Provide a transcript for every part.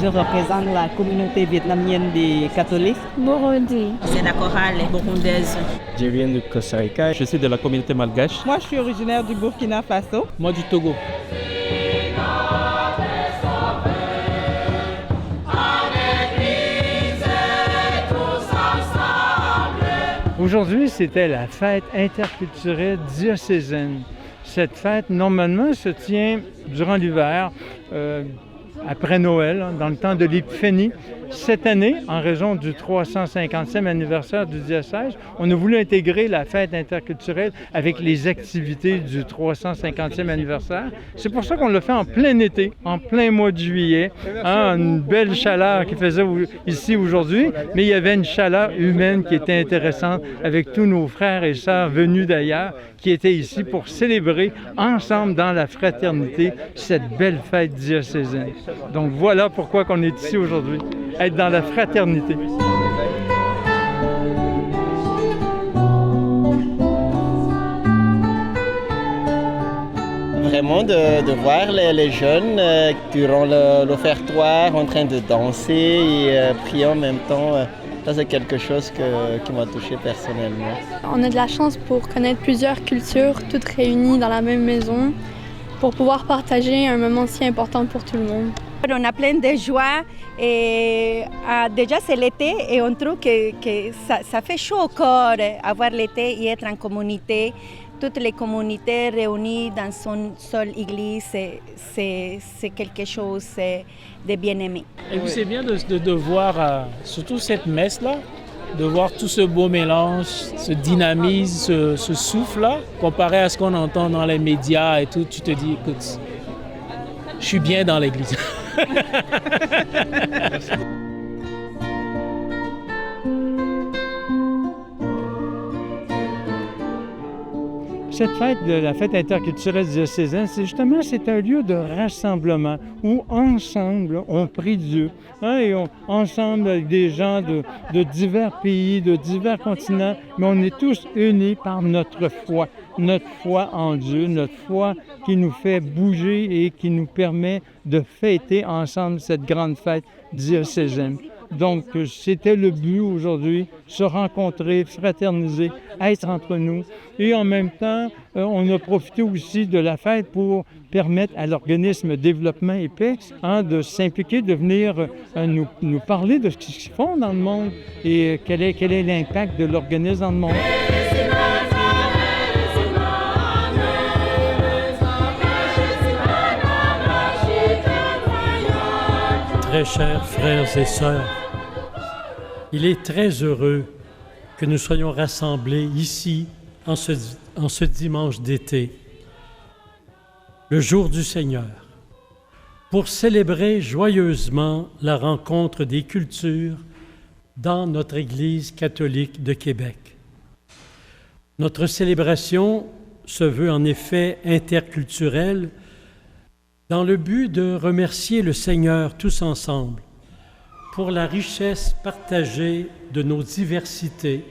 Je représente la communauté vietnamienne des catholiques. Burundi. C'est la chorale burundaise. Je viens de Costa Rica. Je suis de la communauté malgache. Moi, je suis originaire du Burkina Faso. Moi, du Togo. Aujourd'hui, c'était la fête interculturelle diocésaine. Cette fête, normalement, se tient durant l'hiver, après Noël, dans le temps de l'Épiphanie. Cette année, en raison du 350e anniversaire du diocèse, on a voulu intégrer la fête interculturelle avec les activités du 350e anniversaire. C'est pour ça qu'on l'a fait en plein été, en plein mois de juillet. Une belle chaleur qui faisait ici aujourd'hui, mais il y avait une chaleur humaine qui était intéressante avec tous nos frères et sœurs venus d'ailleurs, qui étaient ici pour célébrer ensemble dans la fraternité cette belle fête diocésaine. Donc voilà pourquoi on est ici aujourd'hui, être dans la fraternité. Vraiment de voir les jeunes durant l'offertoire en train de danser et prier en même temps. Ça, c'est quelque chose qui m'a touché personnellement. On a de la chance pour connaître plusieurs cultures, toutes réunies dans la même maison, pour pouvoir partager un moment si important pour tout le monde. On a plein de joie et déjà c'est l'été et on trouve que ça fait chaud au corps avoir l'été et être en communauté. Toutes les communautés réunies dans une seule église, c'est quelque chose de bien aimé. Et puis c'est bien de voir, surtout cette messe-là, de voir tout ce beau mélange, ce dynamisme, ce souffle-là, comparé à ce qu'on entend dans les médias et tout. Tu te dis, écoute, je suis bien dans l'église. Cette fête, la fête interculturelle diocésaine, c'est un lieu de rassemblement où ensemble on prie Dieu. Et ensemble avec des gens de divers pays, de divers continents, mais on est tous unis par notre foi en Dieu, notre foi qui nous fait bouger et qui nous permet de fêter ensemble cette grande fête diocésaine. Donc, c'était le but aujourd'hui, se rencontrer, fraterniser, être entre nous. Et en même temps, on a profité aussi de la fête pour permettre à l'organisme Développement et Paix de s'impliquer, de venir nous parler de ce qu'ils font dans le monde et quel est l'impact de l'organisme dans le monde. Très chers frères et sœurs, il est très heureux que nous soyons rassemblés ici en ce dimanche d'été, le jour du Seigneur, pour célébrer joyeusement la rencontre des cultures dans notre Église catholique de Québec. Notre célébration se veut en effet interculturelle dans le but de remercier le Seigneur tous ensemble pour la richesse partagée de nos diversités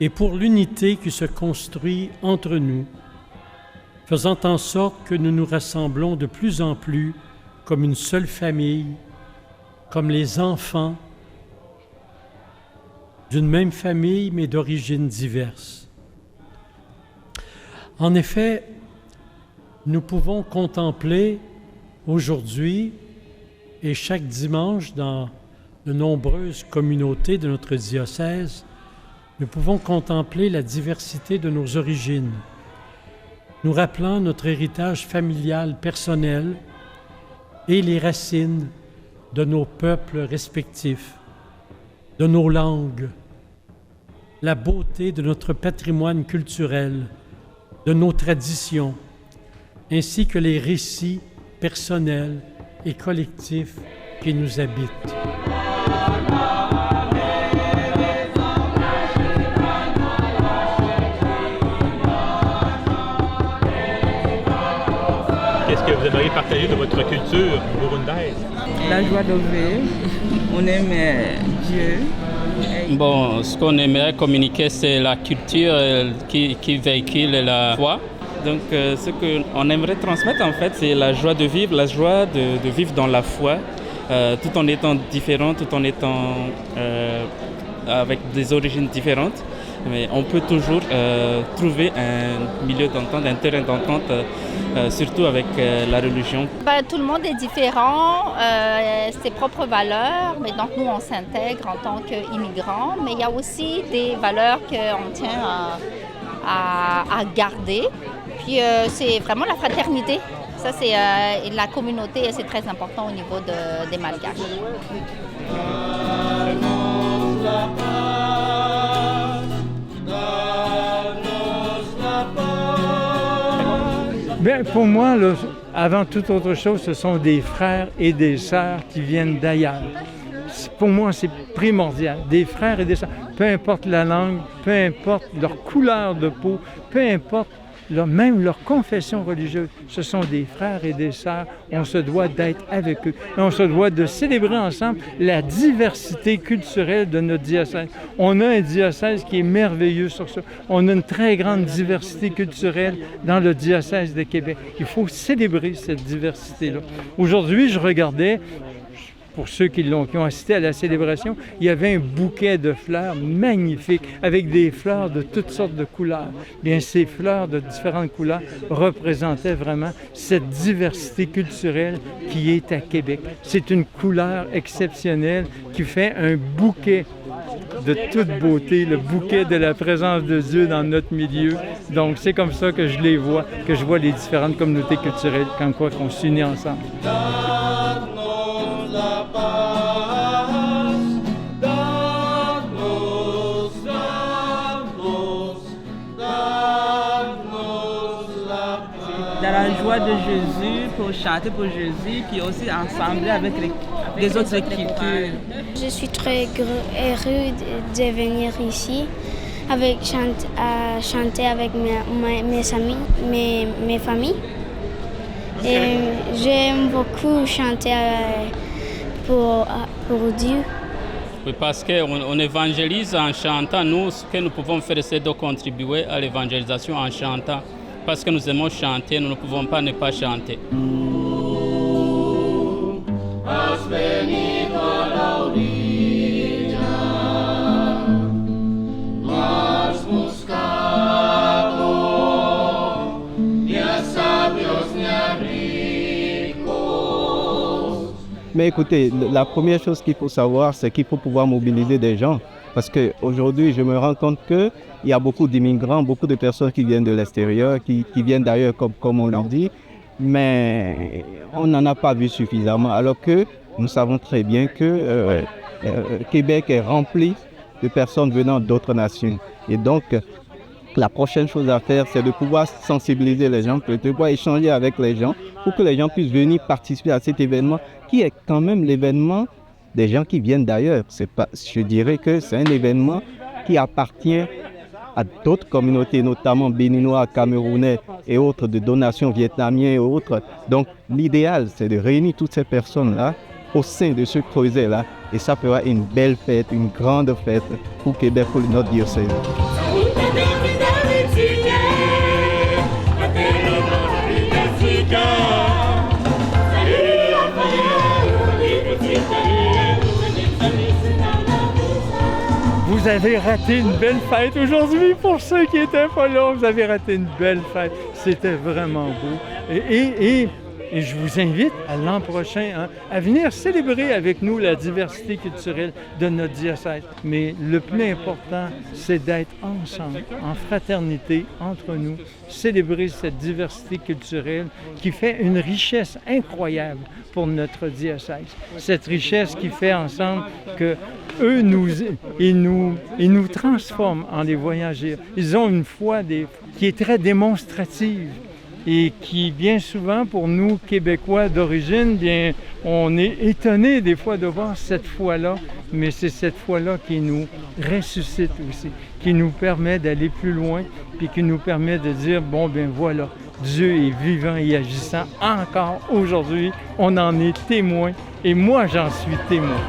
et pour l'unité qui se construit entre nous, faisant en sorte que nous nous rassemblons de plus en plus comme une seule famille, comme les enfants d'une même famille mais d'origines diverses. En effet, nous pouvons contempler aujourd'hui et chaque dimanche dans de nombreuses communautés de notre diocèse, nous pouvons contempler la diversité de nos origines, nous rappelant notre héritage familial personnel et les racines de nos peuples respectifs, de nos langues, la beauté de notre patrimoine culturel, de nos traditions, ainsi que les récits personnels et collectifs qui nous habitent. Qu'est-ce que vous aimeriez partager de votre culture burundaise? La joie de vivre, on aime Dieu. Bon, ce qu'on aimerait communiquer, c'est la culture qui véhicule la foi. Donc, ce qu'on aimerait transmettre, en fait, c'est la joie de vivre dans la foi tout en étant différents, tout en étant avec des origines différentes. Mais on peut toujours trouver un milieu d'entente, un terrain d'entente, surtout avec la religion. Tout le monde est différent, ses propres valeurs, mais donc nous on s'intègre en tant qu'immigrants, mais il y a aussi des valeurs qu'on tient à garder. Puis c'est vraiment la fraternité. Ça, c'est la communauté et c'est très important au niveau des Malgaches. Bien, pour moi, là, avant toute autre chose, ce sont des frères et des sœurs qui viennent d'ailleurs. Pour moi, c'est primordial. Des frères et des sœurs, peu importe la langue, peu importe leur couleur de peau, peu importe même leur confession religieuse, ce sont des frères et des sœurs. On se doit d'être avec eux. Et on se doit de célébrer ensemble la diversité culturelle de notre diocèse. On a un diocèse qui est merveilleux sur ça. On a une très grande diversité culturelle dans le diocèse de Québec. Il faut célébrer cette diversité-là. Aujourd'hui, je regardais, pour ceux qui ont assisté à la célébration, il y avait un bouquet de fleurs magnifiques, avec des fleurs de toutes sortes de couleurs. Bien, ces fleurs de différentes couleurs représentaient vraiment cette diversité culturelle qui est à Québec. C'est une couleur exceptionnelle qui fait un bouquet de toute beauté, le bouquet de la présence de Dieu dans notre milieu. Donc, c'est comme ça que je les vois, que je vois les différentes communautés culturelles, quand quoi qu'on s'unit ensemble. Dans la joie de Jésus, pour chanter pour Jésus, puis aussi ensemble avec les autres cultures. Je suis très heureux de venir ici, chanter avec mes amis, mes familles. Et j'aime beaucoup chanter pour Dieu. Oui, parce qu'on évangélise en chantant. Nous, ce que nous pouvons faire, c'est de contribuer à l'évangélisation en chantant. Parce que nous aimons chanter, nous ne pouvons pas ne pas chanter. Mais écoutez, la première chose qu'il faut savoir, c'est qu'il faut pouvoir mobiliser des gens. Parce qu'aujourd'hui, je me rends compte qu'il y a beaucoup d'immigrants, beaucoup de personnes qui viennent de l'extérieur, qui viennent d'ailleurs, comme on l'a dit, mais on n'en a pas vu suffisamment. Alors que nous savons très bien que Québec est rempli de personnes venant d'autres nations. Et donc, la prochaine chose à faire, c'est de pouvoir sensibiliser les gens, de pouvoir échanger avec les gens pour que les gens puissent venir participer à cet événement qui est quand même l'événement des gens qui viennent d'ailleurs. Je dirais que c'est un événement qui appartient à d'autres communautés, notamment béninois, camerounais et autres, de donations vietnamiens et autres. Donc l'idéal, c'est de réunir toutes ces personnes-là au sein de ce creuset-là. Et ça fera une belle fête, une grande fête pour Québec, pour notre diocèse. Vous avez raté une belle fête aujourd'hui. Pour ceux qui étaient pas là, vous avez raté une belle fête. C'était vraiment beau. Et je vous invite à l'an prochain à venir célébrer avec nous la diversité culturelle de notre diocèse. Mais le plus important, c'est d'être ensemble, en fraternité, entre nous, célébrer cette diversité culturelle qui fait une richesse incroyable pour notre diocèse. Cette richesse qui fait ensemble que eux ils nous transforment en des voyageurs. Ils ont une foi qui est très démonstrative et qui, bien souvent, pour nous, Québécois d'origine, bien, on est étonnés des fois de voir cette foi-là, mais c'est cette foi-là qui nous ressuscite aussi, qui nous permet d'aller plus loin, puis qui nous permet de dire, bon, bien voilà, Dieu est vivant et agissant encore aujourd'hui, on en est témoin, et moi, j'en suis témoin.